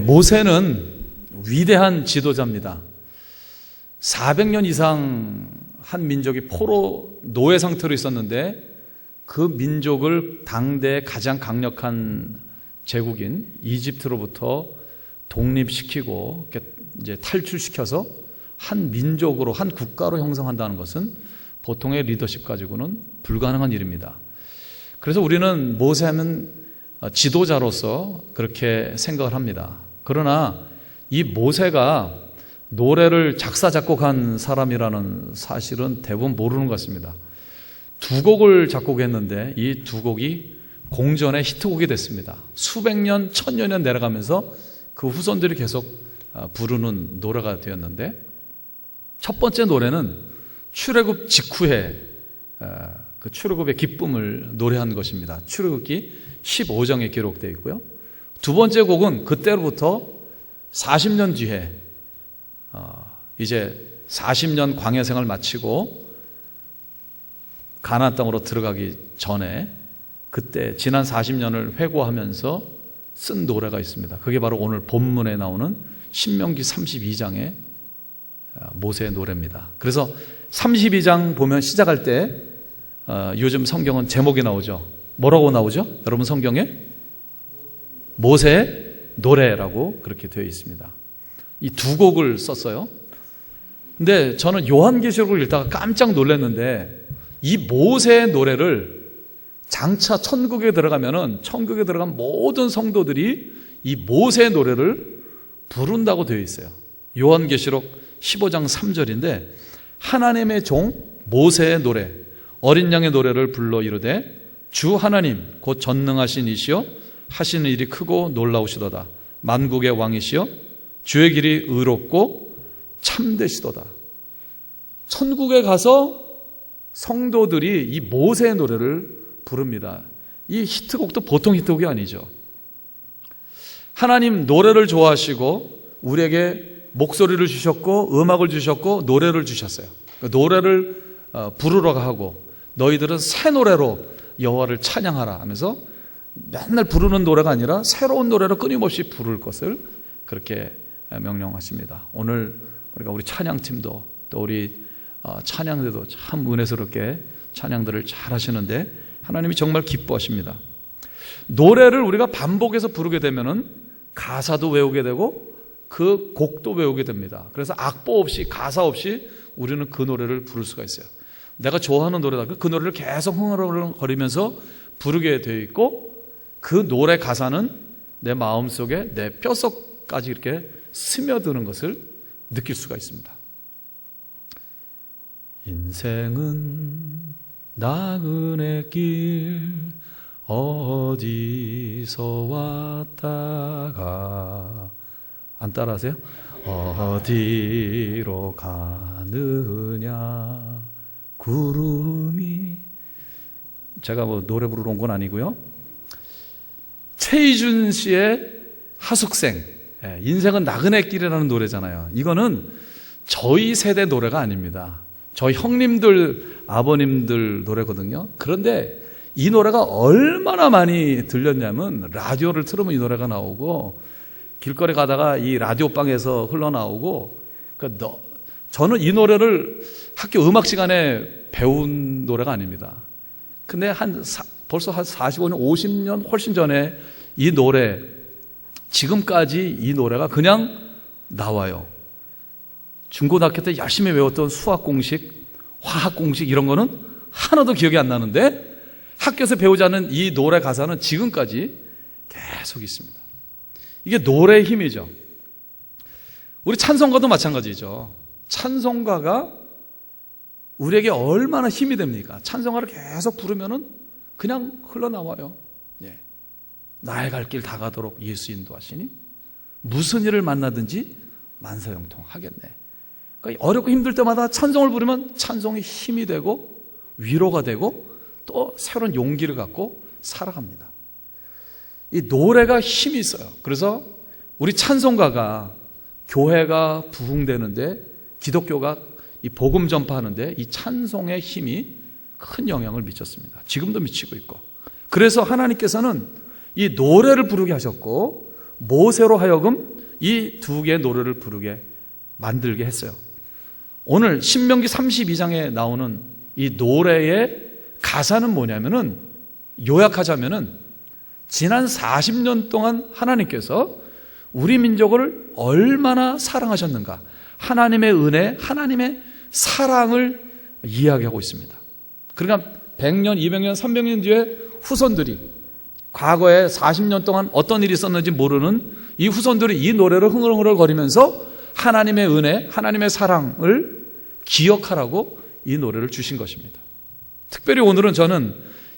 모세는 위대한 지도자입니다. 400년 이상 한 민족이 포로 노예 상태로 있었는데 그 민족을 당대 가장 강력한 제국인 이집트로부터 독립시키고 이제 탈출시켜서 한 민족으로, 한 국가로 형성한다는 것은 보통의 리더십 가지고는 불가능한 일입니다. 그래서 우리는 모세는 지도자로서 그렇게 생각을 합니다. 그러나 이 모세가 노래를 작사 작곡한 사람이라는 사실은 대부분 모르는 것 같습니다. 두 곡을 작곡했는데 이 두 곡이 공전의 히트곡이 됐습니다. 수백 년, 천여 년 내려가면서 그 후손들이 계속 부르는 노래가 되었는데, 첫 번째 노래는 출애굽 직후에 그 출애굽의 기쁨을 노래한 것입니다. 출애굽기 15장에 기록되어 있고요. 두 번째 곡은 그때로부터 40년 뒤에 이제 40년 광야 생활 마치고 가나안 땅으로 들어가기 전에 그때 지난 40년을 회고하면서 쓴 노래가 있습니다. 그게 바로 오늘 본문에 나오는 신명기 32장의 모세의 노래입니다. 그래서 32장 보면 시작할 때 요즘 성경은 제목이 나오죠. 뭐라고 나오죠? 여러분 성경에? 모세의 노래라고 그렇게 되어 있습니다. 이 두 곡을 썼어요. 근데 저는 요한계시록을 읽다가 깜짝 놀랐는데 이 모세의 노래를 장차 천국에 들어가면은 천국에 들어간 모든 성도들이 이 모세의 노래를 부른다고 되어 있어요. 요한계시록 15장 3절인데 하나님의 종 모세의 노래 어린 양의 노래를 불러 이르되 주 하나님 곧 전능하신 이시여 하시는 일이 크고 놀라우시도다. 만국의 왕이시여 주의 길이 의롭고 참되시도다. 천국에 가서 성도들이 이 모세의 노래를 부릅니다. 이 히트곡도 보통 히트곡이 아니죠. 하나님 노래를 좋아하시고 우리에게 목소리를 주셨고 음악을 주셨고 노래를 주셨어요. 노래를 부르라고 하고 너희들은 새 노래로 여호와를 찬양하라 하면서 맨날 부르는 노래가 아니라 새로운 노래로 끊임없이 부를 것을 그렇게 명령하십니다. 오늘 우리 찬양팀도 또 우리 찬양대도 참 은혜스럽게 찬양들을 잘 하시는데 하나님이 정말 기뻐하십니다. 노래를 우리가 반복해서 부르게 되면은 가사도 외우게 되고 그 곡도 외우게 됩니다. 그래서 악보 없이 가사 없이 우리는 그 노래를 부를 수가 있어요. 내가 좋아하는 노래다. 그 노래를 계속 흥얼흥얼거리면서 부르게 되어 있고 그 노래 가사는 내 마음속에 내 뼛속까지 이렇게 스며드는 것을 느낄 수가 있습니다. 인생은 나그네 길 어디서 왔다가 안 따라하세요? 어디로 가느냐 구름이 제가 노래 부르러 온 건 아니고요. 최희준 씨의 하숙생 인생은 나그네 길이라는 노래잖아요. 이거는 저희 세대 노래가 아닙니다. 저희 형님들, 아버님들 노래거든요. 그런데 이 노래가 얼마나 많이 들렸냐면 라디오를 틀으면 이 노래가 나오고 길거리 가다가 이 라디오방에서 흘러나오고 그러니까 저는 이 노래를 학교 음악 시간에 배운 노래가 아닙니다. 근데 벌써 한 45년, 50년 훨씬 전에 이 노래 지금까지 이 노래가 그냥 나와요. 중고등학교 때 열심히 외웠던 수학 공식, 화학 공식 이런 거는 하나도 기억이 안 나는데 학교에서 배우지 않은 이 노래 가사는 지금까지 계속 있습니다. 이게 노래의 힘이죠. 우리 찬송가도 마찬가지죠. 찬송가가 우리에게 얼마나 힘이 됩니까? 찬송가를 계속 부르면은 그냥 흘러나와요. 예. 나의 갈 길 다 가도록 예수 인도하시니 무슨 일을 만나든지 만사형통하겠네. 그러니까 어렵고 힘들 때마다 찬송을 부르면 찬송이 힘이 되고 위로가 되고 또 새로운 용기를 갖고 살아갑니다. 이 노래가 힘이 있어요. 그래서 우리 찬송가가 교회가 부흥되는데 기독교가 이 복음 전파하는데 이 찬송의 힘이 큰 영향을 미쳤습니다. 지금도 미치고 있고. 그래서 하나님께서는 이 노래를 부르게 하셨고 모세로 하여금 이 두 개의 노래를 부르게 만들게 했어요. 오늘 신명기 32장에 나오는 이 노래의 가사는 뭐냐면은, 요약하자면은 지난 40년 동안 하나님께서 우리 민족을 얼마나 사랑하셨는가, 하나님의 은혜, 하나님의 사랑을 이야기하고 있습니다. 그러니까 100년, 200년, 300년 뒤에 후손들이 과거에 40년 동안 어떤 일이 있었는지 모르는 이 후손들이 이 노래를 흥얼흥얼거리면서 하나님의 은혜, 하나님의 사랑을 기억하라고 이 노래를 주신 것입니다. 특별히 오늘은 저는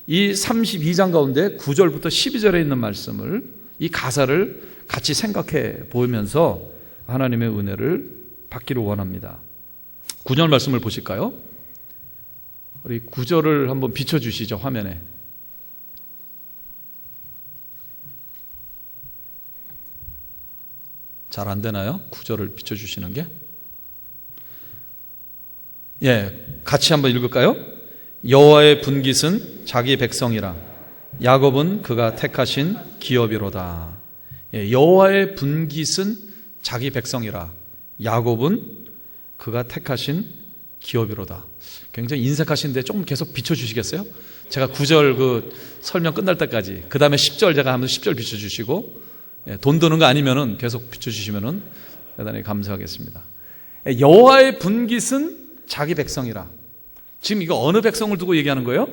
이 32장 가운데 9절부터 12절에 있는 말씀을, 이 가사를 같이 생각해 보면서 하나님의 은혜를 받기를 원합니다. 9절 말씀을 보실까요? 우리 9절을 한번 비춰주시죠, 화면에. 잘 안 되나요? 9절을 비춰주시는 게? 예, 같이 한번 읽을까요? 여호와의 분깃은 자기 백성이라, 야곱은 그가 택하신 기업이로다. 예, 여호와의 분깃은 자기 백성이라, 야곱은 그가 택하신 기업이로다. 굉장히 인색하신데 조금 계속 비춰주시겠어요? 제가 9절 그 설명 끝날 때까지, 그 다음에 10절 제가 하면서 10절 비춰주시고, 예, 돈 드는 거 아니면은 계속 비춰주시면은 대단히 감사하겠습니다. 예, 여호와의 분깃은 자기 백성이라. 지금 이거 어느 백성을 두고 얘기하는 거예요?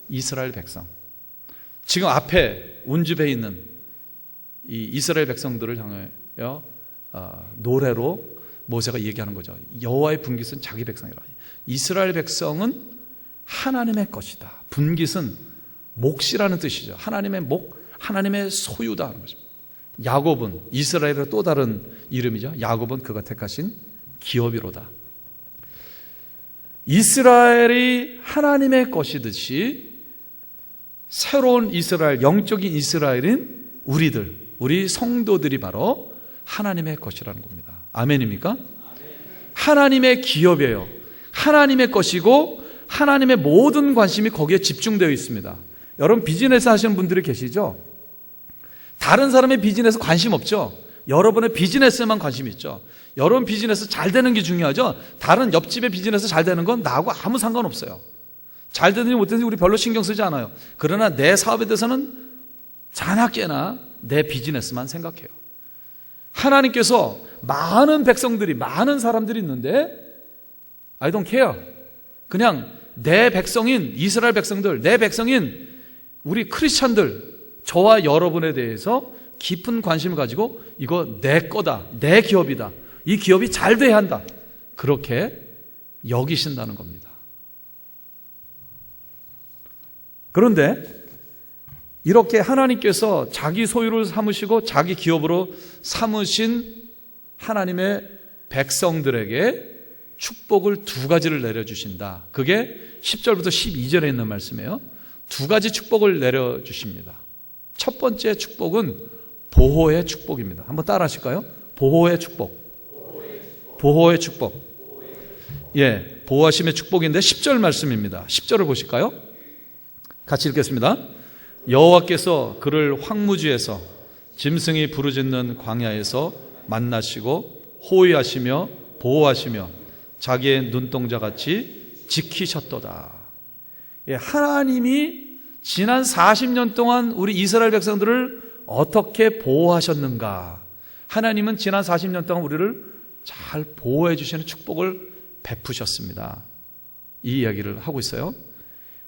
이스라엘 백성. 지금 앞에 운집에 있는 이 이스라엘 백성들을 향하여 노래로 모세가 얘기하는 거죠. 여호와의 분깃은 자기 백성이라. 이스라엘 백성은 하나님의 것이다. 분깃은 몫이라는 뜻이죠. 하나님의 목, 하나님의 소유다 하는 거죠. 야곱은, 이스라엘의 또 다른 이름이죠. 야곱은 그가 택하신 기업이로다. 이스라엘이 하나님의 것이듯이 새로운 이스라엘, 영적인 이스라엘인 우리들, 우리 성도들이 바로 하나님의 것이라는 겁니다. 아멘입니까? 하나님의 기업이에요. 하나님의 것이고 하나님의 모든 관심이 거기에 집중되어 있습니다. 여러분 비즈니스 하시는 분들이 계시죠? 다른 사람의 비즈니스 관심 없죠? 여러분의 비즈니스에만 관심이 있죠? 여러분 비즈니스 잘 되는 게 중요하죠? 다른 옆집의 비즈니스 잘 되는 건 나하고 아무 상관없어요. 잘 되든지 못 되든지 우리 별로 신경 쓰지 않아요. 그러나 내 사업에 대해서는 자나 깨나 내 비즈니스만 생각해요. 하나님께서 많은 백성들이, 많은 사람들이 있는데 I don't care. 그냥 내 백성인 이스라엘 백성들, 내 백성인 우리 크리스찬들, 저와 여러분에 대해서 깊은 관심을 가지고 이거 내 거다, 내 기업이다, 이 기업이 잘 돼야 한다, 그렇게 여기신다는 겁니다. 그런데 이렇게 하나님께서 자기 소유를 삼으시고 자기 기업으로 삼으신 하나님의 백성들에게 축복을 두 가지를 내려주신다. 그게 10절부터 12절에 있는 말씀이에요. 두 가지 축복을 내려주십니다. 첫 번째 축복은 보호의 축복입니다. 한번 따라 하실까요? 보호의 축복. 보호의 축복. 예, 보호하심의 축복인데 10절 말씀입니다. 10절을 보실까요? 같이 읽겠습니다. 여호와께서 그를 황무지에서 짐승이 부르짖는 광야에서 만나시고 호위하시며 보호하시며 자기의 눈동자같이 지키셨도다. 예, 하나님이 지난 40년 동안 우리 이스라엘 백성들을 어떻게 보호하셨는가? 하나님은 지난 40년 동안 우리를 잘 보호해 주시는 축복을 베푸셨습니다. 이 이야기를 하고 있어요.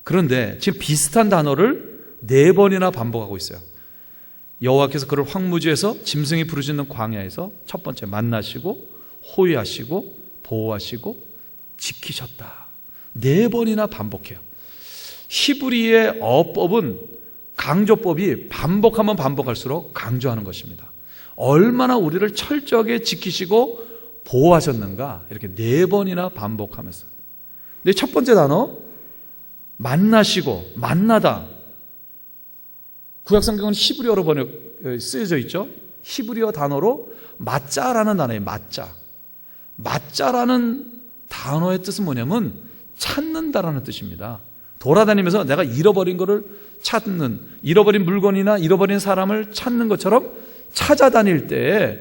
그런데 지금 비슷한 단어를 4번이나 반복하고 있어요. 여호와께서 그를 황무지에서 짐승이 부르짖는 광야에서 첫 번째 만나시고 호위하시고 보호하시고 지키셨다. 4번이나 반복해요. 히브리의 어법은 강조법이 반복하면 반복할수록 강조하는 것입니다. 얼마나 우리를 철저하게 지키시고 보호하셨는가, 이렇게 4번이나 반복하면서. 근데 첫 번째 단어 만나시고, 만나다. 구약성경은 히브리어로 쓰여져 있죠. 히브리어 단어로 맞자라는 단어예요. 맞자. 맞자라는 단어의 뜻은 뭐냐면 찾는다라는 뜻입니다. 돌아다니면서 내가 잃어버린 거를 찾는, 잃어버린 물건이나 잃어버린 사람을 찾는 것처럼 찾아다닐 때에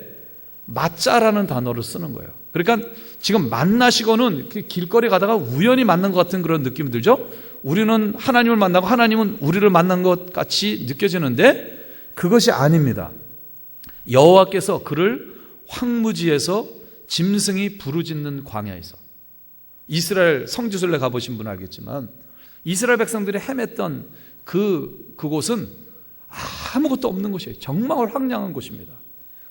맞자라는 단어를 쓰는 거예요. 그러니까 지금 만나시고는 길거리 가다가 우연히 만난 것 같은 그런 느낌이 들죠? 우리는 하나님을 만나고 하나님은 우리를 만난 것 같이 느껴지는데 그것이 아닙니다. 여호와께서 그를 황무지에서 짐승이 부르짖는 광야에서, 이스라엘 성지순례 가보신 분 알겠지만 이스라엘 백성들이 헤맸던 그곳은 아무것도 없는 곳이에요. 정말 황량한 곳입니다.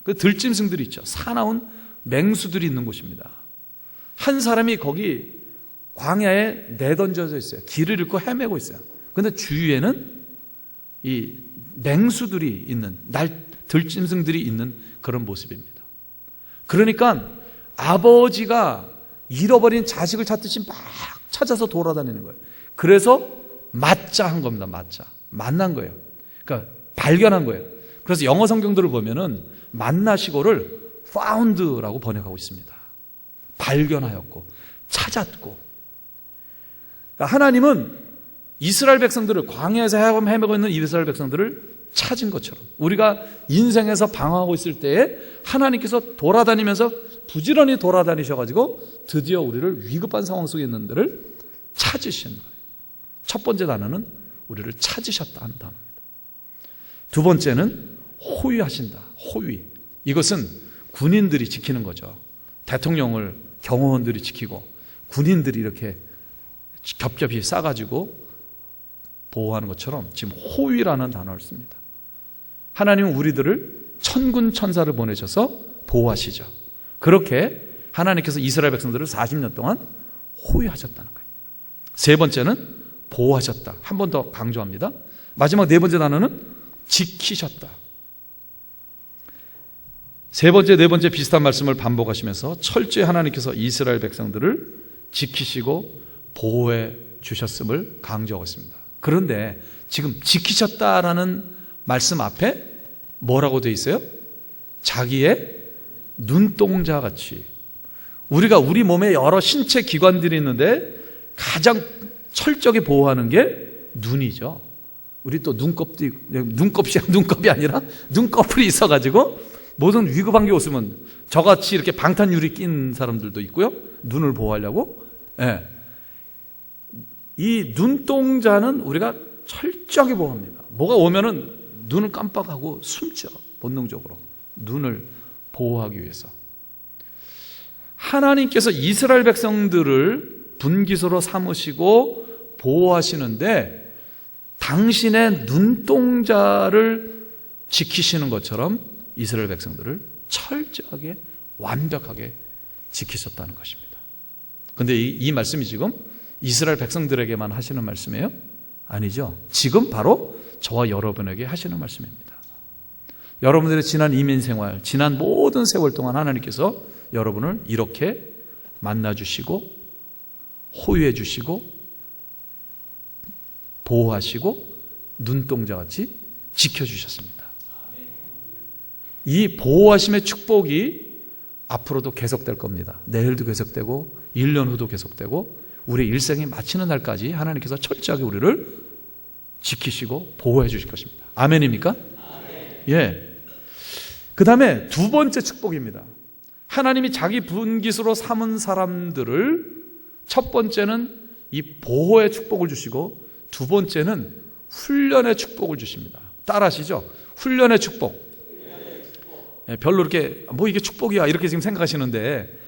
그 들짐승들이 있죠. 사나운 맹수들이 있는 곳입니다. 한 사람이 거기 광야에 내던져져 있어요. 길을 잃고 헤매고 있어요. 그런데 주위에는 이 맹수들이 있는, 들짐승들이 있는 그런 모습입니다. 그러니까 아버지가 잃어버린 자식을 찾듯이 막 찾아서 돌아다니는 거예요. 그래서 맞자 한 겁니다. 맞자. 만난 거예요. 그러니까 발견한 거예요. 그래서 영어 성경들을 보면은 만나시고를 found라고 번역하고 있습니다. 발견하였고 찾았고. 그러니까 하나님은 이스라엘 백성들을, 광야에서 헤매고 있는 이스라엘 백성들을 찾은 것처럼 우리가 인생에서 방황하고 있을 때에 하나님께서 돌아다니면서 부지런히 돌아다니셔가지고 드디어 우리를 위급한 상황 속에 있는 데를 찾으시는 거예요. 첫 번째 단어는 우리를 찾으셨다 하는 단어입니다. 두 번째는 호위하신다. 호위. 이것은 군인들이 지키는 거죠. 대통령을 경호원들이 지키고 군인들이 이렇게 겹겹이 싸가지고 보호하는 것처럼 지금 호위라는 단어를 씁니다. 하나님은 우리들을 천군 천사를 보내셔서 보호하시죠. 그렇게 하나님께서 이스라엘 백성들을 40년 동안 호위하셨다는 거예요. 세 번째는 보호하셨다. 한 번 더 강조합니다. 마지막 네 번째 단어는 지키셨다. 세 번째, 네 번째 비슷한 말씀을 반복하시면서 철저히 하나님께서 이스라엘 백성들을 지키시고 보호해 주셨음을 강조하고 있습니다. 그런데 지금 지키셨다라는 말씀 앞에 뭐라고 되어 있어요? 자기의 눈동자 같이. 우리가 우리 몸에 여러 신체 기관들이 있는데 가장 철저하게 보호하는 게 눈이죠. 우리 또 눈곱이 아니라 눈꺼풀이 있어가지고 모든 위급한 게 없으면 저같이 이렇게 방탄유리 낀 사람들도 있고요. 눈을 보호하려고. 예. 이 눈동자는 우리가 철저하게 보호합니다. 뭐가 오면은 눈을 깜빡하고 숨죠. 본능적으로. 눈을 보호하기 위해서. 하나님께서 이스라엘 백성들을 분기소로 삼으시고 보호하시는데 당신의 눈동자를 지키시는 것처럼 이스라엘 백성들을 철저하게 완벽하게 지키셨다는 것입니다. 그런데 이 말씀이 지금 이스라엘 백성들에게만 하시는 말씀이에요? 아니죠. 지금 바로 저와 여러분에게 하시는 말씀입니다. 여러분들의 지난 이민생활, 지난 모든 세월 동안 하나님께서 여러분을 이렇게 만나주시고 호위해 주시고 보호하시고 눈동자같이 지켜주셨습니다. 이 보호하심의 축복이 앞으로도 계속될 겁니다. 내일도 계속되고 1년 후도 계속되고 우리의 일생이 마치는 날까지 하나님께서 철저하게 우리를 지키시고 보호해 주실 것입니다. 아멘입니까? 아멘. 예. 그 다음에 두 번째 축복입니다. 하나님이 자기 분깃으로 삼은 사람들을 첫 번째는 이 보호의 축복을 주시고 두 번째는 훈련의 축복을 주십니다. 따라하시죠? 훈련의 축복. 예, 별로 이렇게 뭐 이게 축복이야 이렇게 지금 생각하시는데,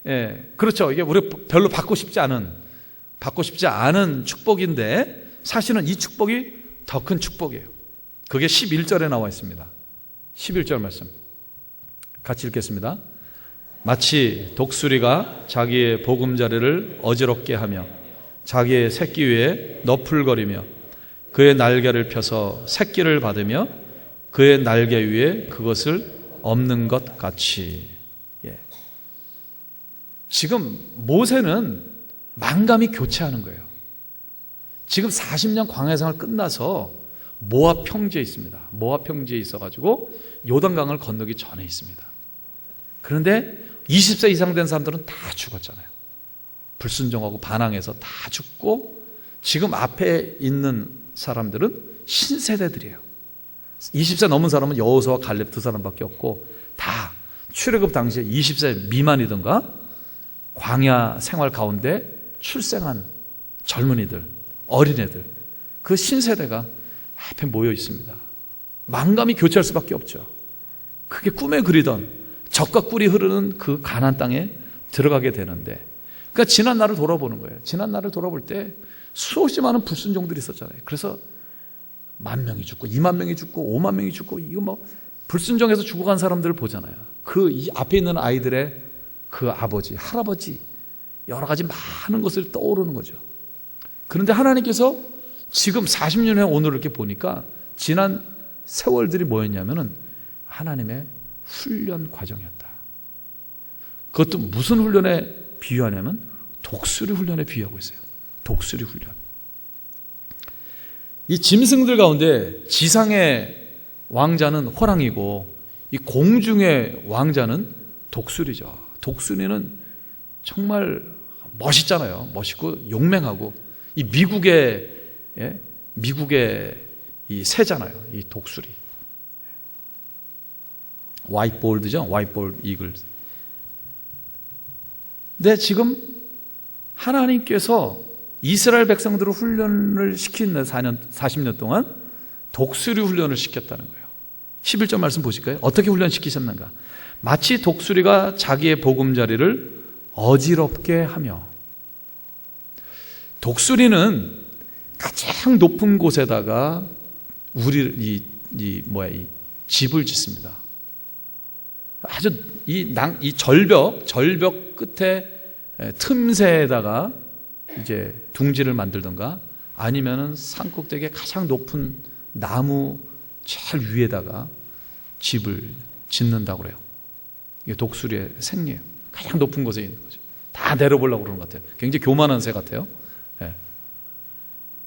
예, 그렇죠. 이게 우리 별로 받고 싶지 않은 축복인데 사실은 이 축복이 더 큰 축복이에요. 그게 11절에 나와 있습니다. 11절 말씀 같이 읽겠습니다. 마치 독수리가 자기의 보금자리를 어지럽게 하며 자기의 새끼 위에 너풀거리며 그의 날개를 펴서 새끼를 받으며 그의 날개 위에 그것을 없는 것 같이. 예. 지금 모세는 만감이 교체하는 거예요. 지금 40년 광야 생활 끝나서 모압 평지에 있습니다. 모압 평지에 있어가지고 요단강을 건너기 전에 있습니다. 그런데 20세 이상 된 사람들은 다 죽었잖아요. 불순종하고 반항해서 다 죽고 지금 앞에 있는 사람들은 신세대들이에요. 20세 넘은 사람은 여호수아와 갈렙 두 사람밖에 없고 다 출애굽 당시에 20세 미만이든가 광야 생활 가운데 출생한 젊은이들, 어린애들, 그 신세대가 앞에 모여 있습니다. 만감이 교체할 수밖에 없죠. 그게 꿈에 그리던 젖과 꿀이 흐르는 그 가나안 땅에 들어가게 되는데, 그러니까 지난 날을 돌아보는 거예요. 지난 날을 돌아볼 때 수없이 많은 불순종들이 있었잖아요. 그래서 10,000명이 죽고 20,000명이 죽고 50,000명이 죽고, 이거 뭐 불순종해서 죽어간 사람들을 보잖아요. 그 이 앞에 있는 아이들의 그 아버지, 할아버지, 여러 가지 많은 것을 떠오르는 거죠. 그런데 하나님께서 지금 40년 후에 오늘 이렇게 보니까 지난 세월들이 뭐였냐면은 하나님의 훈련 과정이었다. 그것도 무슨 훈련에 비유하냐면 독수리 훈련에 비유하고 있어요. 독수리 훈련. 이 짐승들 가운데 지상의 왕자는 호랑이고 이 공중의 왕자는 독수리죠. 독수리는 정말 멋있잖아요. 멋있고 용맹하고, 이 미국의 이 새잖아요. 이 독수리. 화이트볼드죠. 화이트볼드 이글. 근데 지금 하나님께서 이스라엘 백성들을 훈련을 시킨 40년 동안 독수리 훈련을 시켰다는 거예요. 11절 말씀 보실까요? 어떻게 훈련시키셨는가? 마치 독수리가 자기의 보금자리를 어지럽게 하며. 독수리는 가장 높은 곳에다가 이 집을 짓습니다. 아주 이 절벽 끝에 틈새에다가 이제 둥지를 만들던가, 아니면은 산꼭대기에 가장 높은 나무 제일 위에다가 집을 짓는다고 그래요. 이게 독수리의 생리예요. 가장 높은 곳에 있는 거죠. 다 내려보려고 그러는 것 같아요. 굉장히 교만한 새 같아요. 네.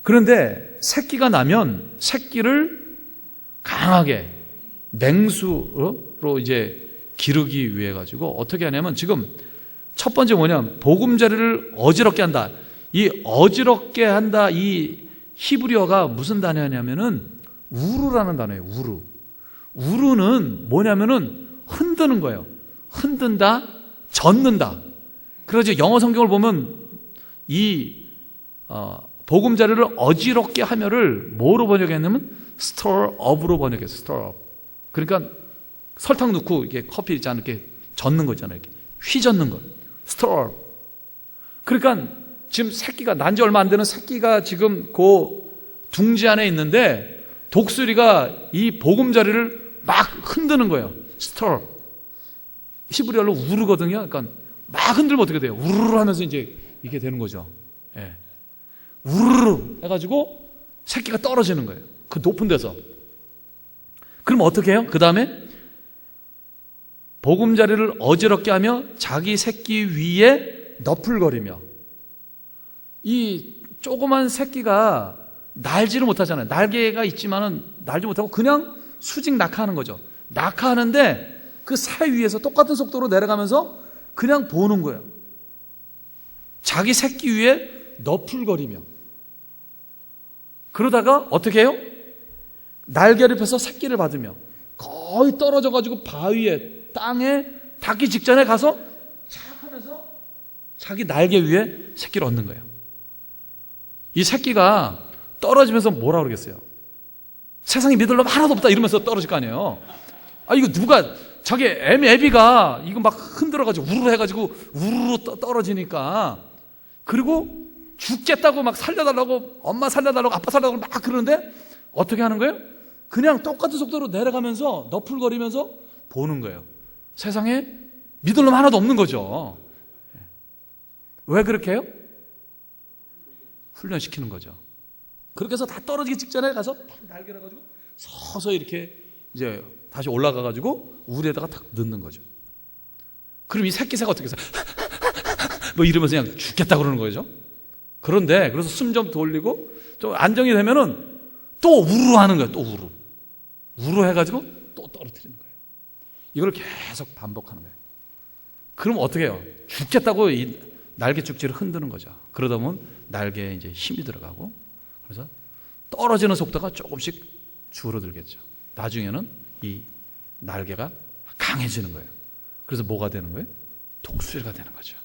그런데 새끼가 나면 새끼를 강하게 맹수로 이제 기르기 위해 가지고 어떻게 하냐면, 지금 첫 번째 뭐냐면 보금자리를 어지럽게 한다. 이 어지럽게 한다, 이 히브리어가 무슨 단어냐면은 우르라는 단어예요. 우르는 뭐냐면은 흔드는 거예요. 흔든다, 젓는다. 그래서 영어 성경을 보면 이 보금자리를 어지럽게 하며를 뭐로 번역했냐면 stir up로 번역했어요. stir up. 그러니까 설탕 넣고 이게 커피 있지 않게 이렇게 젓는 거 있잖아요. 이렇게 휘젓는 거. stir up. 그러니까 지금 새끼가 난 지 얼마 안 되는 새끼가 지금 그 둥지 안에 있는데 독수리가 이 보금자리를 막 흔드는 거예요. stir. 히브리어로 우르거든요. 그러니까 막 흔들면 어떻게 돼요? 우르르 하면서 이제 이게 되는 거죠. 예. 우르르 해가지고 새끼가 떨어지는 거예요. 그 높은 데서. 그럼 어떻게 해요? 그 다음에 보금자리를 어지럽게 하며 자기 새끼 위에 너풀거리며. 이 조그만 새끼가 날지를 못하잖아요. 날개가 있지만은 날지 못하고 그냥 수직 낙하하는 거죠. 낙하하는데 그 새 위에서 똑같은 속도로 내려가면서 그냥 보는 거예요. 자기 새끼 위에 너풀거리며. 그러다가 어떻게 해요? 날개를 펴서 새끼를 받으며 거의 떨어져가지고 바위에 땅에 닿기 직전에 가서 착 하면서 자기 날개 위에 새끼를 얻는 거예요. 이 새끼가 떨어지면서 뭐라 그러겠어요? 세상에 믿을 놈 하나도 없다 이러면서 떨어질 거 아니에요. 아, 이거 누가 자기 애비가 이거 막 흔들어가지고 우르르 해가지고 우르르 떨어지니까, 그리고 죽겠다고 막 살려달라고, 엄마 살려달라고, 아빠 살려달라고 막 그러는데 어떻게 하는 거예요? 그냥 똑같은 속도로 내려가면서 너풀거리면서 보는 거예요. 세상에 믿을 놈 하나도 없는 거죠. 왜 그렇게 해요? 훈련시키는 거죠. 그렇게 해서 다 떨어지기 직전에 가서 탁 날개를 가지고 서서히 이렇게 이제 다시 올라가가지고 우리에다가 탁 넣는 거죠. 그럼 이 새끼 새가 어떻게 해서 뭐 이러면서 그냥 죽겠다 그러는 거죠. 그런데 그래서 숨 좀 돌리고 좀 안정이 되면은 또 우르르 하는 거예요. 또 우르르 해가지고 또 떨어뜨리는 거예요. 이걸 계속 반복하는 거예요. 그럼 어떻게 해요? 죽겠다고 이 날개 쭉지를 흔드는 거죠. 그러다 보면 날개에 이제 힘이 들어가고, 그래서 떨어지는 속도가 조금씩 줄어들겠죠. 나중에는 이 날개가 강해지는 거예요. 그래서 뭐가 되는 거예요? 독수리가 되는 거죠.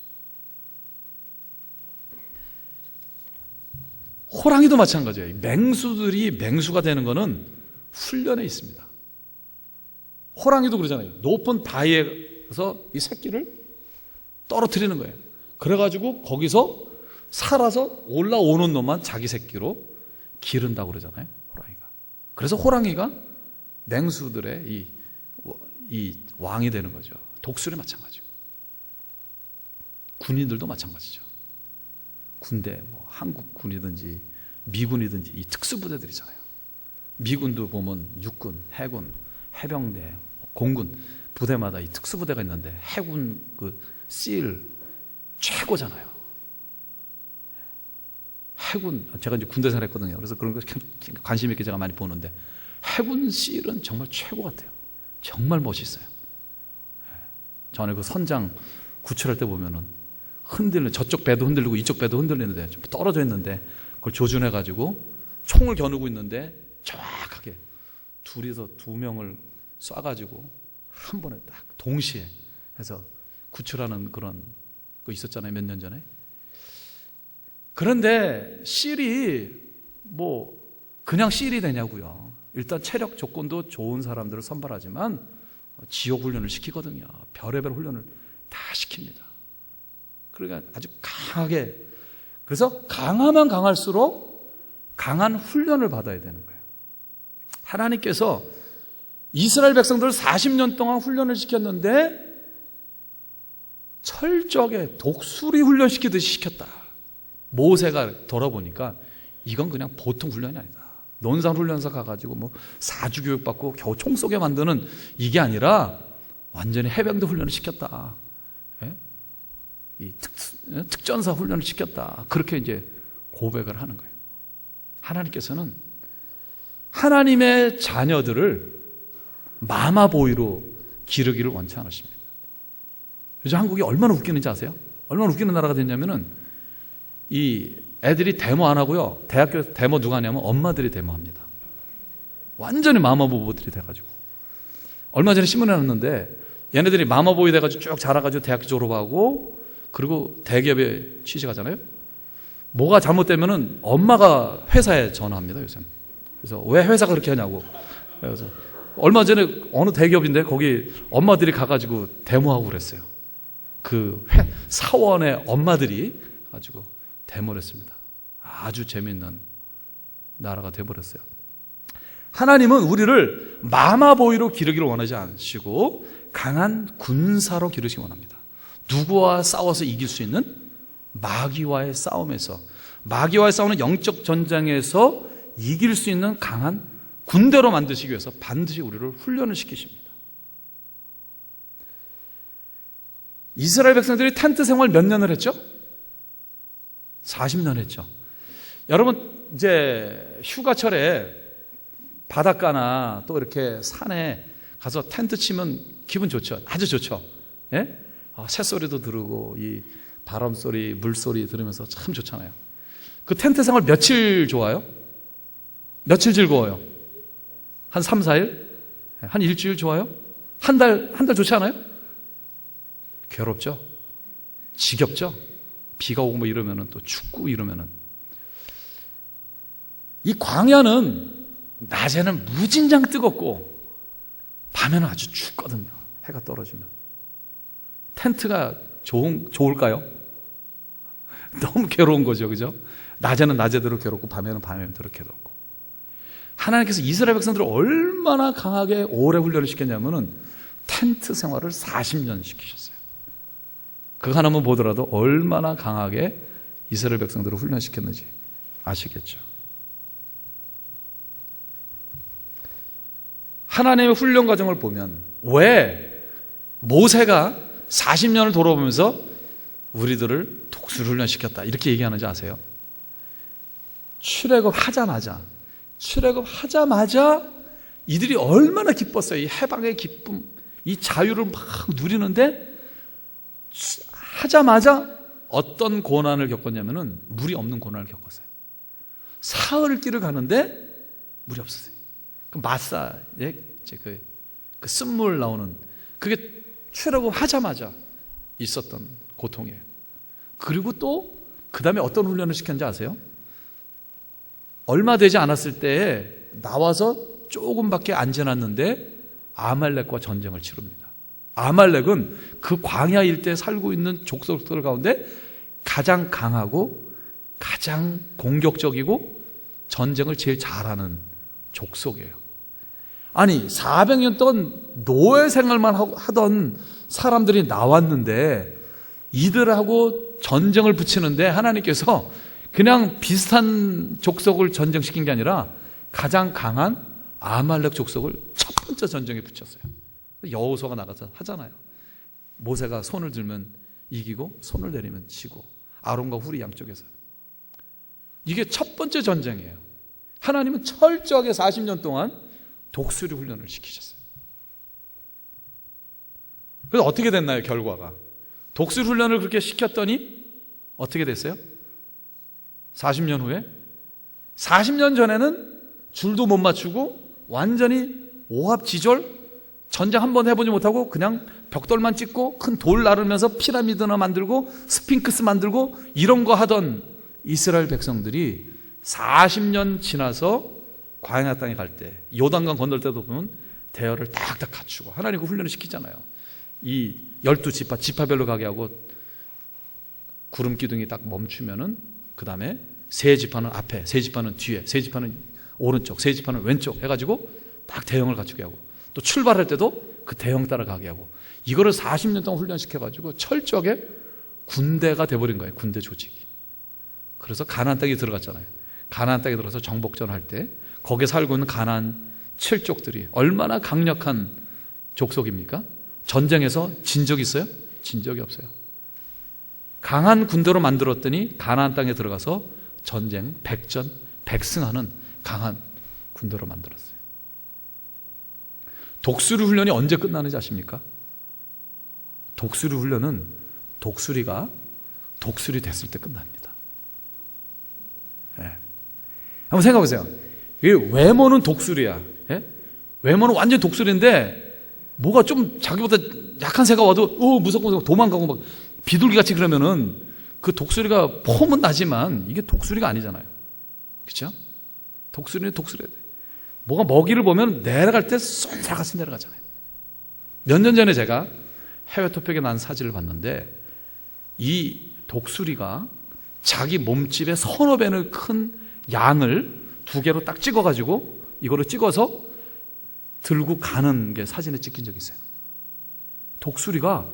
호랑이도 마찬가지예요. 맹수들이 맹수가 되는 거는 훈련에 있습니다. 호랑이도 그러잖아요. 높은 바위에서 이 새끼를 떨어뜨리는 거예요. 그래가지고 거기서 살아서 올라오는 놈만 자기 새끼로 기른다고 그러잖아요. 호랑이가. 그래서 호랑이가 맹수들의 이 왕이 되는 거죠. 독수리 마찬가지고. 군인들도 마찬가지죠. 군대, 뭐 한국 군이든지 미군이든지 이 특수부대들이잖아요. 미군도 보면 육군, 해군, 해병대, 공군 부대마다 이 특수부대가 있는데 해군 그 SEAL 최고잖아요. 해군, 제가 이제 군대 생활했거든요. 그래서 그런 거 관심 있게 제가 많이 보는데 해군 SEAL은 정말 최고 같아요. 정말 멋있어요. 전에 그 선장 구출할 때 보면은 흔들리는, 저쪽 배도 흔들리고 이쪽 배도 흔들리는데 좀 떨어져 있는데 그걸 조준해가지고 총을 겨누고 있는데 정확하게 둘이서 두 명을 쏴가지고 한 번에 딱 동시에 해서 구출하는 그런 거 있었잖아요. 몇 년 전에. 그런데 실이 뭐 그냥 실이 되냐고요. 일단 체력 조건도 좋은 사람들을 선발하지만 지옥 훈련을 시키거든요. 별의별 훈련을 다 시킵니다. 그러니까 아주 강하게, 그래서 강하면 강할수록 강한 훈련을 받아야 되는 거예요. 하나님께서 이스라엘 백성들을 40년 동안 훈련을 시켰는데 철저하게 독수리 훈련시키듯이 시켰다. 모세가 돌아보니까 이건 그냥 보통 훈련이 아니다. 논산훈련소 가가지고 뭐 사주교육 받고 겨우 총 쏘게 만드는 이게 아니라 완전히 해병대 훈련을 시켰다. 예? 이 특전사 훈련을 시켰다. 그렇게 이제 고백을 하는 거예요. 하나님께서는 하나님의 자녀들을 마마보이로 기르기를 원치 않으십니다. 요즘 한국이 얼마나 웃기는지 아세요? 얼마나 웃기는 나라가 됐냐면은 이 애들이 데모 안 하고요. 대학교 데모 누가 하냐면 엄마들이 데모합니다. 완전히 마마보이들이 돼가지고. 얼마 전에 신문에 났는데 얘네들이 마마보이 돼가지고 쭉 자라가지고 대학교 졸업하고 그리고 대기업에 취직하잖아요. 뭐가 잘못되면은 엄마가 회사에 전화합니다, 요새는. 그래서 왜 회사가 그렇게 하냐고. 그래서 얼마 전에 어느 대기업인데 거기 엄마들이 가가지고 데모하고 그랬어요. 그 사원의 엄마들이 가지고 데모를 했습니다. 아주 재미있는 나라가 돼버렸어요. 하나님은 우리를 마마보이로 기르기를 원하지 않으시고 강한 군사로 기르시기 원합니다. 누구와 싸워서 이길 수 있는 마귀와의 싸움에서, 마귀와의 싸우는 영적 전쟁에서 이길 수 있는 강한 군대로 만드시기 위해서 반드시 우리를 훈련을 시키십니다. 이스라엘 백성들이 텐트 생활 몇 년을 했죠? 40년 했죠. 여러분 이제 휴가철에 바닷가나 또 이렇게 산에 가서 텐트 치면 기분 좋죠. 아주 좋죠. 예? 새소리도 들고 이 바람소리, 물소리 들으면서 참 좋잖아요. 그 텐트 생활 며칠 좋아요? 며칠 즐거워요? 한 3, 4일? 한 일주일 좋아요? 한 달 좋지 않아요? 괴롭죠? 지겹죠? 비가 오고 뭐 이러면은 또 춥고 이러면은. 이 광야는 낮에는 무진장 뜨겁고 밤에는 아주 춥거든요. 해가 떨어지면. 텐트가 좋을까요? 너무 괴로운 거죠. 그죠? 낮에는 낮에대로 괴롭고 밤에는 밤에대로 괴롭고. 하나님께서 이스라엘 백성들을 얼마나 강하게 오래 훈련을 시켰냐면은 텐트 생활을 40년 시키셨어요. 그거 하나만 보더라도 얼마나 강하게 이스라엘 백성들을 훈련시켰는지 아시겠죠? 하나님의 훈련 과정을 보면 왜 모세가 40년을 돌아보면서 우리들을 독수리 훈련시켰다 이렇게 얘기하는지 아세요? 출애굽하자마자 이들이 얼마나 기뻤어요. 이 해방의 기쁨, 이 자유를 막 누리는데 하자마자 어떤 고난을 겪었냐면은 물이 없는 고난을 겪었어요. 사흘 길을 가는데 물이 없었어요. 그 마사, 이제 그 쓴물 나오는 그게 출애굽하자마자 있었던 고통이에요. 그리고 또 그 다음에 어떤 훈련을 시켰는지 아세요? 얼마 되지 않았을 때에 나와서 조금밖에 안 지났는데 아말렉과 전쟁을 치릅니다. 아말렉은 그 광야 일대에 살고 있는 족속들 가운데 가장 강하고 가장 공격적이고 전쟁을 제일 잘하는 족속이에요. 아니 400년 동안 노예 생활만 하던 사람들이 나왔는데 이들하고 전쟁을 붙이는데 하나님께서 그냥 비슷한 족속을 전쟁시킨 게 아니라 가장 강한 아말렉 족속을 첫 번째 전쟁에 붙였어요. 여호수아가 나가서 하잖아요. 모세가 손을 들면 이기고 손을 내리면 지고, 아론과 훌이 양쪽에서. 이게 첫 번째 전쟁이에요. 하나님은 철저하게 40년 동안 독수리 훈련을 시키셨어요. 그래서 어떻게 됐나요, 결과가? 독수리 훈련을 그렇게 시켰더니 어떻게 됐어요? 40년 후에? 40년 전에는 줄도 못 맞추고 완전히 오합지졸, 전쟁 한번 해보지 못하고 그냥 벽돌만 찍고 큰 돌 나르면서 피라미드나 만들고 스핑크스 만들고 이런 거 하던 이스라엘 백성들이 40년 지나서 광야 땅에 갈 때, 요단강 건널 때도 보면 대열을 딱딱 갖추고 하나님 그 훈련을 시키잖아요. 이 12지파, 지파별로 가게 하고 구름 기둥이 딱 멈추면은 그 다음에 세 지파는 앞에, 세 지파는 뒤에, 세 지파는 오른쪽, 세 지파는 왼쪽 해가지고 딱 대형을 갖추게 하고, 또 출발할 때도 그 대형 따라가게 하고, 이거를 40년 동안 훈련시켜가지고 철저하게 군대가 돼버린 거예요. 군대 조직이. 그래서 가나안 땅에 들어갔잖아요. 가나안 땅에 들어가서 정복전 할 때 거기에 살고 있는 가나안 7족들이 얼마나 강력한 족속입니까? 전쟁에서 진 적이 있어요? 진 적이 없어요. 강한 군대로 만들었더니 가나안 땅에 들어가서 전쟁 백전 백승하는 강한 군대로 만들었어요. 독수리 훈련이 언제 끝나는지 아십니까? 독수리 훈련은 독수리가 독수리 됐을 때 끝납니다. 네. 한번 생각해 보세요. 외모는 독수리야. 예? 외모는 완전 독수리인데 뭐가 좀 자기보다 약한 새가 와도 무섭고 도망가고 막 비둘기같이 그러면은 그 독수리가 폼은 나지만 이게 독수리가 아니잖아요. 그렇죠? 독수리는 독수리야. 뭐가 먹이를 보면 내려갈 때 쏜살같이 내려가잖아요. 몇 년 전에 제가 해외 토픽에 난 사진을 봤는데 이 독수리가 자기 몸집의 서너 배는 큰 양을 두 개로 딱 찍어가지고 이거를 찍어서 들고 가는 게 사진에 찍힌 적이 있어요. 독수리가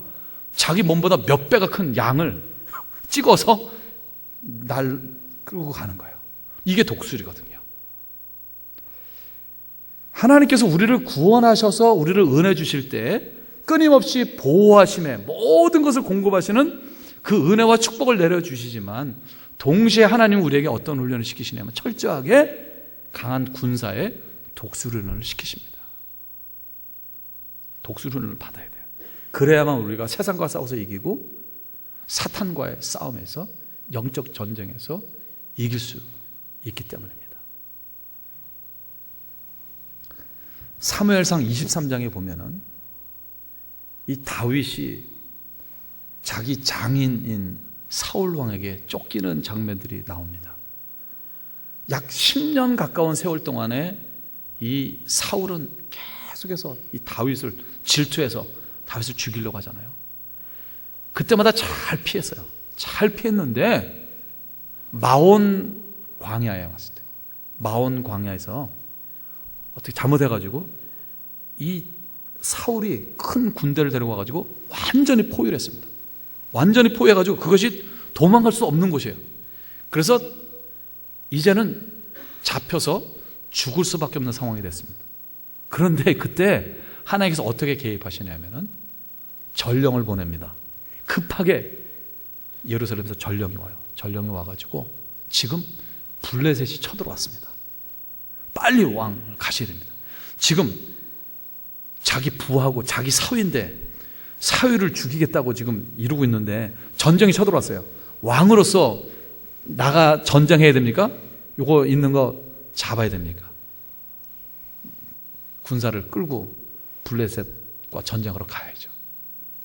자기 몸보다 몇 배가 큰 양을 찍어서 날 끌고 가는 거예요. 이게 독수리거든요. 하나님께서 우리를 구원하셔서 우리를 은혜 주실 때 끊임없이 보호하심에 모든 것을 공급하시는 그 은혜와 축복을 내려주시지만 동시에 하나님은 우리에게 어떤 훈련을 시키시냐면 철저하게 강한 군사의 독수리 훈련을 시키십니다. 독수리 훈련을 받아야 돼요. 그래야만 우리가 세상과 싸워서 이기고 사탄과의 싸움에서 영적 전쟁에서 이길 수 있기 때문입니다. 사무엘상 23장에 보면은 이 다윗이 자기 장인인 사울 왕에게 쫓기는 장면들이 나옵니다. 약 10년 가까운 세월 동안에 이 사울은 계속해서 이 다윗을 질투해서 다윗을 죽이려고 하잖아요. 그때마다 잘 피했어요. 잘 피했는데 마온 광야에 왔을 때, 마온 광야에서 어떻게 잘못해가지고 이 사울이 큰 군대를 데리고 와가지고 완전히 포위했습니다. 완전히 포위해가지고 그것이 도망갈 수 없는 곳이에요. 그래서 이제는 잡혀서 죽을 수밖에 없는 상황이 됐습니다. 그런데 그때 하나님께서 어떻게 개입하시냐면은 전령을 보냅니다. 급하게 예루살렘에서 전령이 와요. 전령이 와가지고 지금 블레셋이 쳐들어왔습니다. 빨리 왕을 가셔야 됩니다. 지금 자기 부하고 자기 사위인데 사위를 죽이겠다고 지금 이루고 있는데 전쟁이 쳐들어왔어요. 왕으로서 나가 전쟁해야 됩니까? 요거 있는 거 잡아야 됩니까? 군사를 끌고 블레셋과 전쟁으로 가야죠.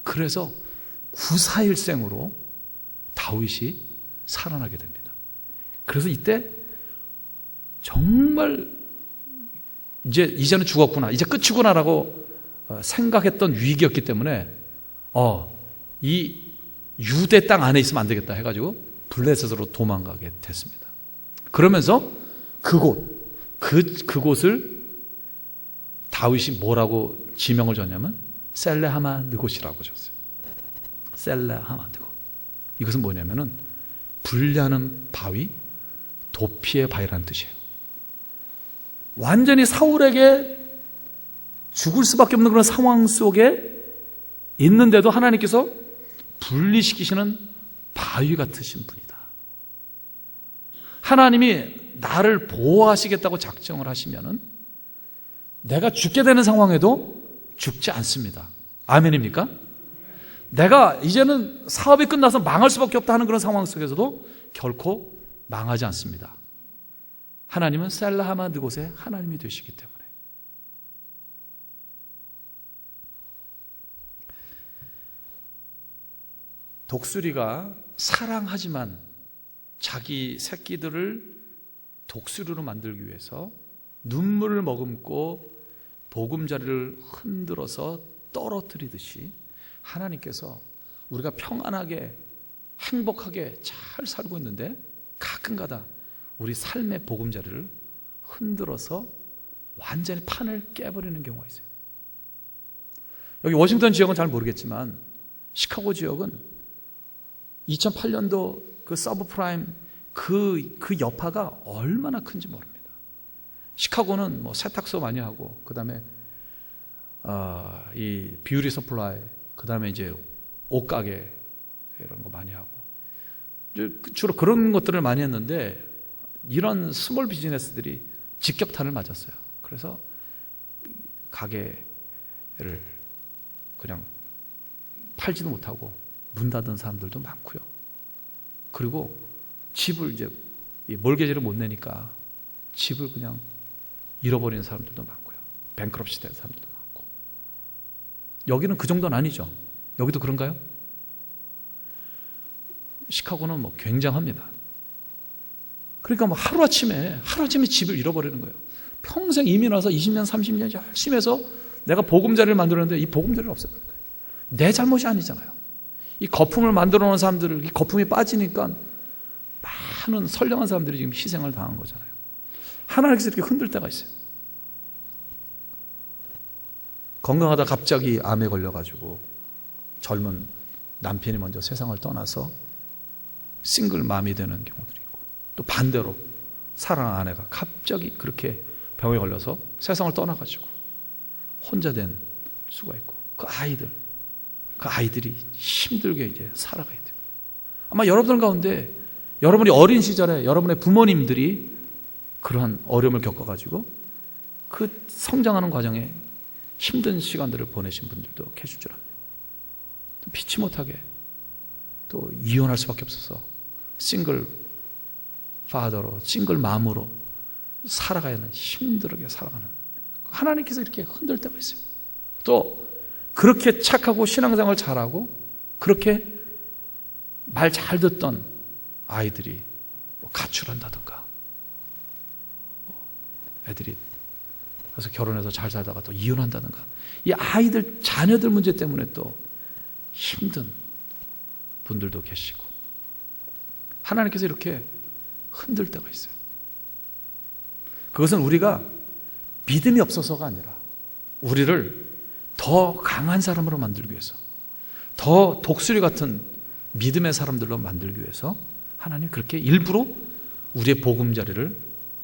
그래서 구사일생으로 다윗이 살아나게 됩니다. 그래서 이때 정말 이제는 죽었구나, 이제 끝이구나라고 생각했던 위기였기 때문에 이 유대 땅 안에 있으면 안 되겠다 해가지고 블레셋으로 도망가게 됐습니다. 그러면서 그곳을 다윗이 뭐라고 지명을 줬냐면 셀레하마 느곳이라고 줬어요. 셀레하마 느곳. 이것은 뭐냐면은 분리하는 바위, 도피의 바위라는 뜻이에요. 완전히 사울에게 죽을 수밖에 없는 그런 상황 속에 있는데도 하나님께서 분리시키시는 바위 같으신 분이다. 하나님이 나를 보호하시겠다고 작정을 하시면은 내가 죽게 되는 상황에도 죽지 않습니다. 아멘입니까? 내가 이제는 사업이 끝나서 망할 수밖에 없다 하는 그런 상황 속에서도 결코 망하지 않습니다. 하나님은 셀라하마 느곳의 하나님이 되시기 때문에. 독수리가 사랑하지만 자기 새끼들을 독수리로 만들기 위해서 눈물을 머금고 보금자리를 흔들어서 떨어뜨리듯이 하나님께서 우리가 평안하게 행복하게 잘 살고 있는데 가끔가다 우리 삶의 보금자리를 흔들어서 완전히 판을 깨버리는 경우가 있어요. 여기 워싱턴 지역은 잘 모르겠지만 시카고 지역은 2008년도 그 서브프라임 그 여파가 얼마나 큰지 모릅니다. 시카고는 뭐 세탁소 많이 하고, 그 다음에 이 뷰티 서플라이, 그 다음에 이제 옷가게 이런 거 많이 하고, 주로 그런 것들을 많이 했는데 이런 스몰 비즈니스들이 직격탄을 맞았어요. 그래서 가게를 그냥 팔지도 못하고 문 닫은 사람들도 많고요. 그리고 집을 이제 몰개지를 못 내니까 집을 그냥 잃어버리는 사람들도 많고요. 뱅크럽시 된 사람들도 많고. 여기는 그 정도는 아니죠. 여기도 그런가요? 시카고는 뭐 굉장합니다. 그러니까 뭐 하루아침에 집을 잃어버리는 거예요. 평생 이민 와서 20년, 30년 열심히 해서 내가 보금자리를 만들었는데 이 보금자리를 없애버린 거예요. 내 잘못이 아니잖아요. 이 거품을 만들어 놓은 사람들을, 이 거품이 빠지니까 많은 선량한 사람들이 지금 희생을 당한 거잖아요. 하나님께서 이렇게 흔들 때가 있어요. 건강하다 갑자기 암에 걸려가지고 젊은 남편이 먼저 세상을 떠나서 싱글맘이 되는 경우들이 있고, 또 반대로 사랑하는 아내가 갑자기 그렇게 병에 걸려서 세상을 떠나가지고 혼자 된 수가 있고, 그 아이들이 힘들게 이제 살아가야 돼요. 아마 여러분들 가운데 여러분이 어린 시절에 여러분의 부모님들이 그러한 어려움을 겪어가지고 그 성장하는 과정에 힘든 시간들을 보내신 분들도 계실 줄 압니다. 피치 못하게 또 이혼할 수밖에 없어서 싱글 파더로, 싱글 맘으로 살아가야 하는, 힘들게 살아가는, 하나님께서 이렇게 흔들 때가 있어요. 또 그렇게 착하고 신앙생활 잘하고 그렇게 말 잘 듣던 아이들이 뭐 가출한다든가, 애들이 그래서 결혼해서 잘 살다가 또 이혼한다든가, 이 아이들 자녀들 문제 때문에 또 힘든 분들도 계시고, 하나님께서 이렇게 흔들 때가 있어요. 그것은 우리가 믿음이 없어서가 아니라 우리를 더 강한 사람으로 만들기 위해서, 더 독수리 같은 믿음의 사람들로 만들기 위해서 하나님 그렇게 일부러 우리의 보금자리를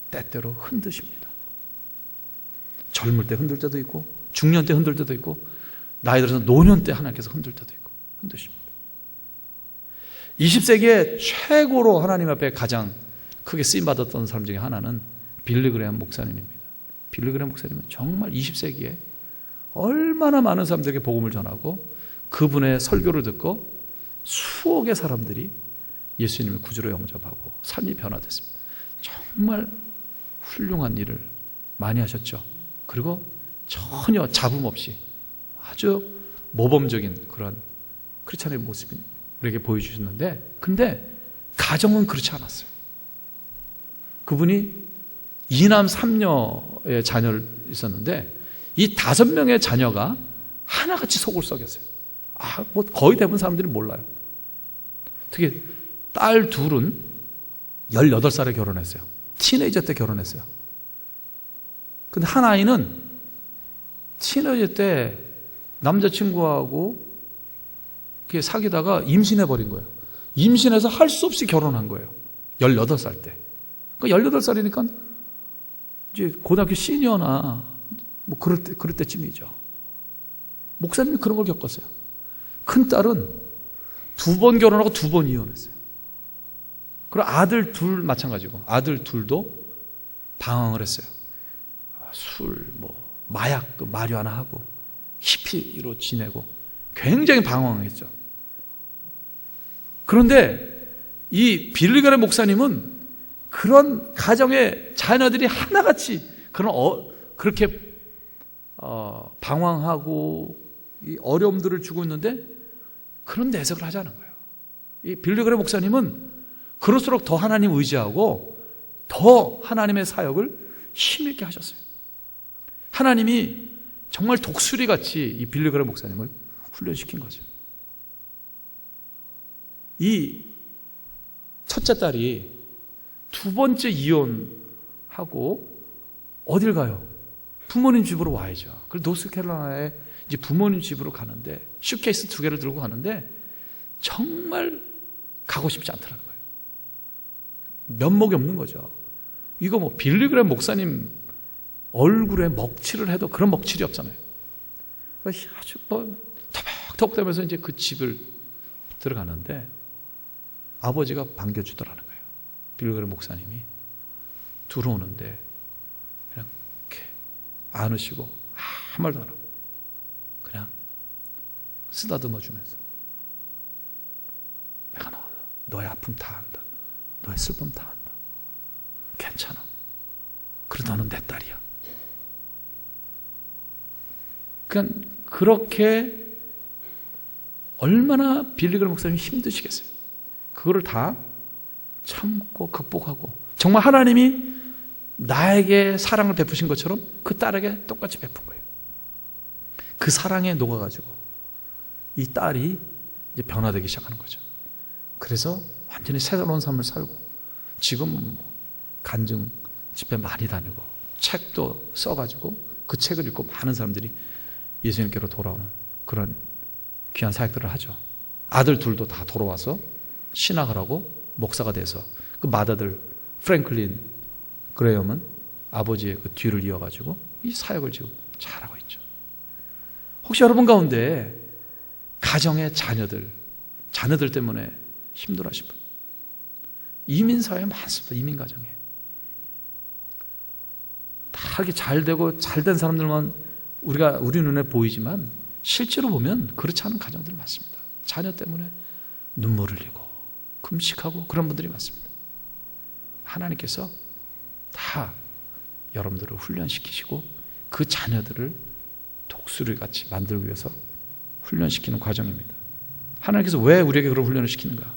때때로 흔드십니다. 젊을 때 흔들 때도 있고, 중년 때 흔들 때도 있고, 나이 들어서 노년 때 하나님께서 흔들 때도 있고 흔드십니다. 20세기에 최고로 하나님 앞에 가장 크게 쓰임받았던 사람 중에 하나는 빌리 그레이엄 목사님입니다. 빌리 그레이엄 목사님은 정말 20세기에 얼마나 많은 사람들에게 복음을 전하고 그분의 설교를 듣고 수억의 사람들이 예수님을 구주로 영접하고 삶이 변화됐습니다. 정말 훌륭한 일을 많이 하셨죠. 그리고 전혀 잡음 없이 아주 모범적인 그런 크리스찬의 모습을 우리에게 보여주셨는데, 근데 가정은 그렇지 않았어요. 그분이 2남 3녀의 자녀를 있었는데 이 5명의 자녀가 하나같이 속을 썩였어요. 뭐 거의 대부분 사람들이 몰라요. 특히 딸 둘은 18살에 결혼했어요. 티네이저 때 결혼했어요. 근데 한 아이는 티네이저 때 남자친구하고 이렇게 사귀다가 임신해버린 거예요. 임신해서 할 수 없이 결혼한 거예요. 18살 때. 그러니까 18살이니까 이제 고등학교 시니어나 뭐 그럴 때쯤이죠. 목사님이 그런 걸 겪었어요. 큰 딸은 2번 결혼하고 2번 이혼했어요. 그리고 아들 둘 마찬가지고, 아들 둘도 방황을 했어요. 술, 마약, 마리화나 하고 히피로 지내고 굉장히 방황했죠. 그런데 이 빌리 그레이엄 목사님은 그런 가정의 자녀들이 하나같이 그렇게 방황하고 이 어려움들을 주고 있는데 그런 내색을 하지 않은 거예요. 이 빌리 그레이엄 목사님은 그럴수록 더 하나님 의지하고 더 하나님의 사역을 힘있게 하셨어요. 하나님이 정말 독수리같이 이 빌리 그레이엄 목사님을 훈련시킨 거죠. 이 첫째 딸이 2번째 이혼하고 어딜 가요? 부모님 집으로 와야죠. 그래서 노스캐롤라이나에 이제 부모님 집으로 가는데 슈케이스 2개를 들고 가는데 정말 가고 싶지 않더라는 거예요. 면목이 없는 거죠. 이거 빌리 그레이엄 목사님 얼굴에 먹칠을 해도 그런 먹칠이 없잖아요. 아주 터벅터벅대면서 이제 그 집을 들어가는데 아버지가 반겨주더라는 거예요. 빌리 그레이엄 목사님이 들어오는데 그냥 이렇게 안으시고 아무 말도 안 하고 그냥 쓰다듬어 주면서 내가 너의 아픔 다 안다. 너의 슬픔 다 안다. 괜찮아. 그래 너는 내 딸이야. 그러니까 그렇게 얼마나 빌리 그레이엄 목사님이 힘드시겠어요. 그거를 다 참고 극복하고 정말 하나님이 나에게 사랑을 베푸신 것처럼 그 딸에게 똑같이 베푼 거예요. 그 사랑에 녹아가지고 이 딸이 이제 변화되기 시작하는 거죠. 그래서 완전히 새로운 삶을 살고 지금 간증 집회 많이 다니고 책도 써가지고 그 책을 읽고 많은 사람들이 예수님께로 돌아오는 그런 귀한 사역들을 하죠. 아들 둘도 다 돌아와서 신학을 하고 목사가 돼서 그 맏아들 프랭클린 그레이엄은 아버지의 그 뒤를 이어가지고 이 사역을 지금 잘하고 있죠. 혹시 여러분 가운데 가정의 자녀들 때문에 힘들어하신 분, 이민사회에 많습니다. 이민 가정에 다 이렇게 잘 되고 잘된 사람들만 우리 눈에 보이지만 실제로 보면 그렇지 않은 가정들 많습니다. 자녀 때문에 눈물 흘리고 금식하고 그런 분들이 많습니다. 하나님께서 다 여러분들을 훈련시키시고 그 자녀들을 독수리같이 만들기 위해서 훈련시키는 과정입니다. 하나님께서 왜 우리에게 그런 훈련을 시키는가?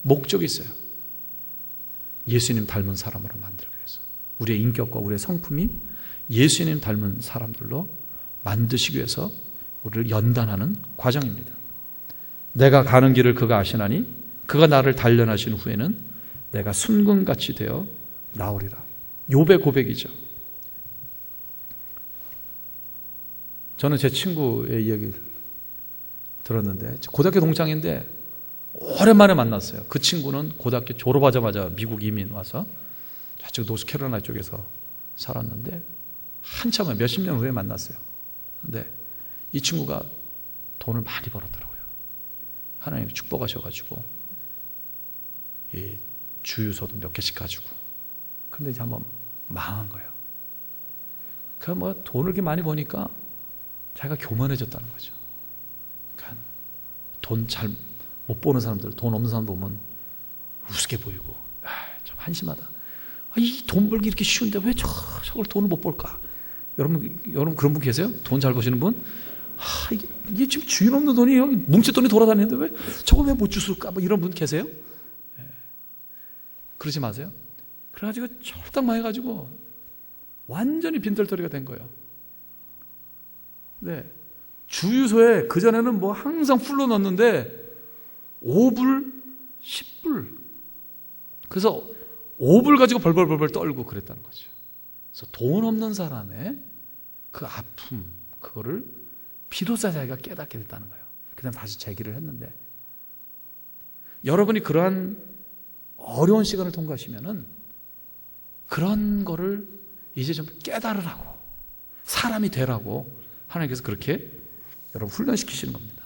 목적이 있어요. 예수님 닮은 사람으로 만들기 위해서. 우리의 인격과 우리의 성품이 예수님 닮은 사람들로 만드시기 위해서 우리를 연단하는 과정입니다. 내가 가는 길을 그가 아시나니 그가 나를 단련하신 후에는 내가 순금같이 되어 나오리라. 욥의 고백이죠. 저는 제 친구의 이야기를 들었는데 고등학교 동창인데 오랜만에 만났어요. 그 친구는 고등학교 졸업하자마자 미국 이민 와서 저쪽 노스캐롤라이나 쪽에서 살았는데 한참 후에 몇십 년 후에 만났어요. 근데 이 친구가 돈을 많이 벌었더라고요. 하나님이 축복하셔가지고 이 주유소도 몇 개씩 가지고. 근데 이제 한번 망한 거예요. 그 돈을 이렇게 많이 버니까 자기가 교만해졌다는 거죠. 그러니까 돈 잘 못 버는 사람들, 돈 없는 사람 보면 우습게 보이고, 좀 한심하다. 이 돈 벌기 이렇게 쉬운데 왜 저걸 돈을 못 벌까? 여러분 그런 분 계세요? 돈 잘 버시는 분? 이게 지금 주인 없는 돈이 여기 뭉칫돈이 돌아다니는데 왜 저거 왜 못 주술까? 뭐 이런 분 계세요? 그러지 마세요. 그래가지고 철딱망해가지고 완전히 빈털터리가 된 거예요. 네. 주유소에 그전에는 뭐 항상 풀로 넣었는데 5불, 10불. 그래서 5불 가지고 벌벌벌벌 떨고 그랬다는 거죠. 그래서 돈 없는 사람의 그 아픔, 그거를 비로소 자기가 깨닫게 됐다는 거예요. 그 다음 다시 재기를 했는데, 여러분이 그러한 어려운 시간을 통과하시면은 그런 거를 이제 좀 깨달으라고, 사람이 되라고 하나님께서 그렇게 여러분 훈련시키시는 겁니다.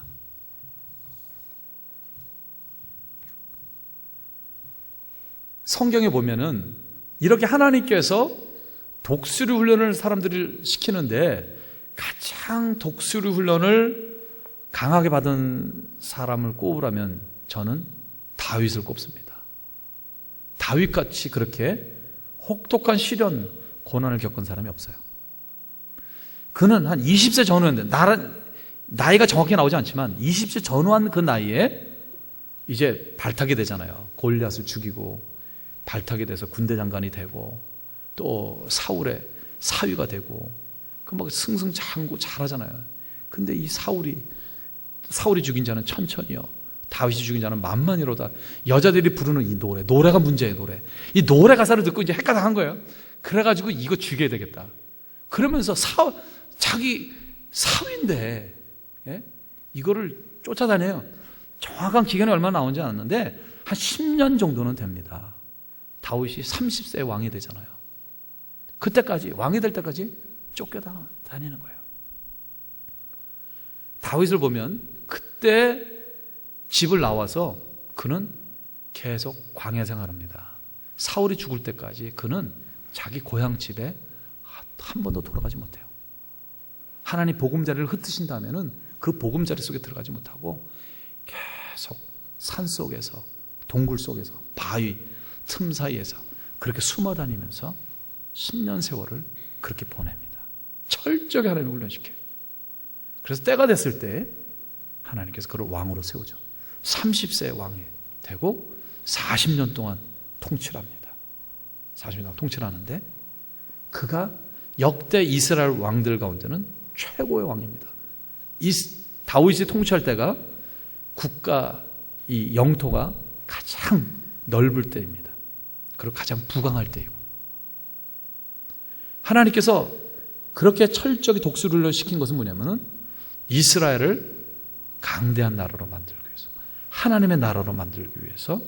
성경에 보면은 이렇게 하나님께서 독수리 훈련을 사람들을 시키는데 가장 독수리 훈련을 강하게 받은 사람을 꼽으라면 저는 다윗을 꼽습니다. 다윗같이 그렇게 혹독한 시련, 고난을 겪은 사람이 없어요. 그는 한 20세 전후였는데, 나이가 정확히 나오지 않지만 20세 전후한 그 나이에 이제 발탁이 되잖아요. 골리앗을 죽이고 발탁이 돼서 군대 장관이 되고 또 사울의 사위가 되고 그 막 승승장구 잘하잖아요. 근데 이 사울이 죽인 자는 천천히요, 다윗이 죽인 자는 만만이로다. 여자들이 부르는 이 노래가 문제예요. 이 노래 가사를 듣고 이제 헷갈당한 거예요. 그래가지고 이거 죽여야 되겠다. 그러면서 자기 사위인데, 예? 이거를 쫓아다녀요. 정확한 기간이 얼마나 나오지 않았는데 한 10년 정도는 됩니다. 다윗이 30세에 왕이 되잖아요. 그때까지, 왕이 될 때까지 쫓겨다니는 거예요. 다윗을 보면 그때 집을 나와서 그는 계속 광야 생활합니다. 사울이 죽을 때까지 그는 자기 고향 집에 한 번도 돌아가지 못해요. 하나님 보금자리를 흩으신 다음에는 그 보금자리 속에 들어가지 못하고 계속 산 속에서, 동굴 속에서, 바위 틈 사이에서 그렇게 숨어 다니면서 10년 세월을 그렇게 보냅니다. 철저하게 하나님을 훈련시켜요. 그래서 때가 됐을 때 하나님께서 그를 왕으로 세우죠. 30세 왕이 되고 40년 동안 통치를 합니다. 40년 동안 통치를 하는데 그가 역대 이스라엘 왕들 가운데는 최고의 왕입니다. 이 다윗이 통치할 때가 국가 이 영토가 가장 넓을 때입니다. 그리고 가장 부강할 때이고, 하나님께서 그렇게 철저히 독수리를 시킨 것은 뭐냐면은 이스라엘을 강대한 나라로 만들기 위해서, 하나님의 나라로 만들기 위해서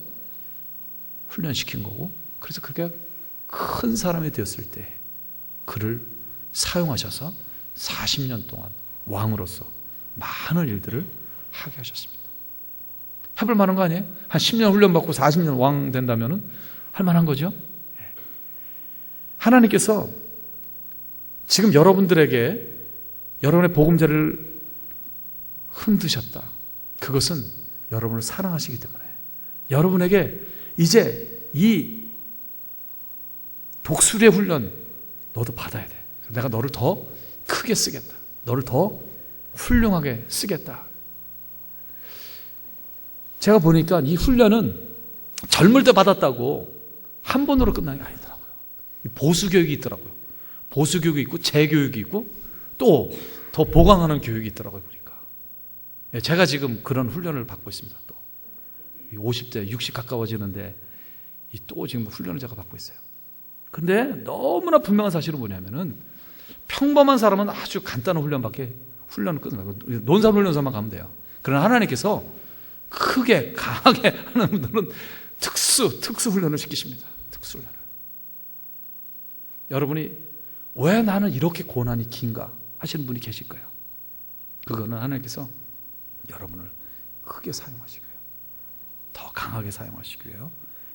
훈련시킨 거고, 그래서 그게 큰 사람이 되었을 때 그를 사용하셔서 40년 동안 왕으로서 많은 일들을 하게 하셨습니다. 해볼 만한 거 아니에요? 한 10년 훈련받고 40년 왕 된다면 할 만한 거죠? 하나님께서 지금 여러분들에게 여러분의 보금자리를 흔드셨다. 그것은 여러분을 사랑하시기 때문에 여러분에게 이제 이 독수리의 훈련 너도 받아야 돼. 내가 너를 더 크게 쓰겠다. 너를 더 훌륭하게 쓰겠다. 제가 보니까 이 훈련은 젊을 때 받았다고 한 번으로 끝나는 게 아니더라고요. 보수교육이 있더라고요. 보수교육이 있고 재교육이 있고 또 더 보강하는 교육이 있더라고요. 보니까 제가 지금 그런 훈련을 받고 있습니다. 또 50대 60 가까워지는데 또 지금 훈련을 제가 받고 있어요. 근데 너무나 분명한 사실은 뭐냐면은 평범한 사람은 아주 간단한 훈련밖에 훈련을 끝나고 논산훈련소만 가면 돼요. 그러나 하나님께서 크게 강하게 하는 분들은 특수 훈련을 시키십니다. 특수 훈련을. 여러분이 왜 나는 이렇게 고난이 긴가 하시는 분이 계실 거예요. 그거는 하나님께서 여러분을 크게 사용하시고요, 더 강하게 사용하시기 위해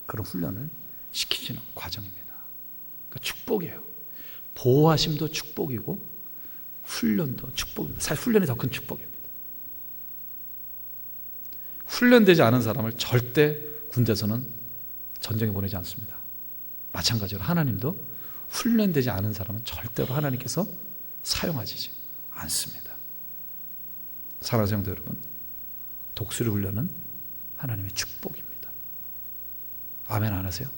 그런 훈련을 시키시는 과정입니다. 그러니까 축복이에요. 보호하심도 축복이고 훈련도 축복입니다. 사실 훈련이 더 큰 축복입니다. 훈련되지 않은 사람을 절대 군대에서는 전쟁에 보내지 않습니다. 마찬가지로 하나님도 훈련되지 않은 사람은 절대로 하나님께서 사용하지 않습니다. 사랑하는 성도 여러분, 독수리 훈련은 하나님의 축복입니다. 아멘 안 하세요?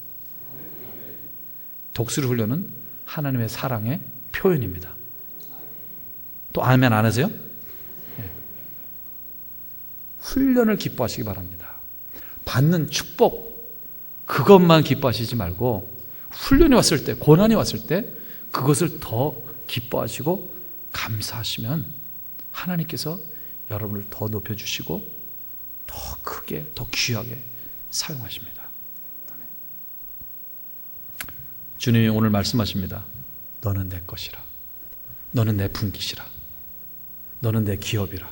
독수리 훈련은 하나님의 사랑의 표현입니다. 또 아멘 안 하세요? 네. 훈련을 기뻐하시기 바랍니다. 받는 축복, 그것만 기뻐하시지 말고 훈련이 왔을 때, 고난이 왔을 때 그것을 더 기뻐하시고 감사하시면 하나님께서 여러분을 더 높여주시고 더 크게, 더 귀하게 사용하십니다. 주님이 오늘 말씀하십니다. 너는 내 것이라. 너는 내 분깃이라. 너는 내 기업이라.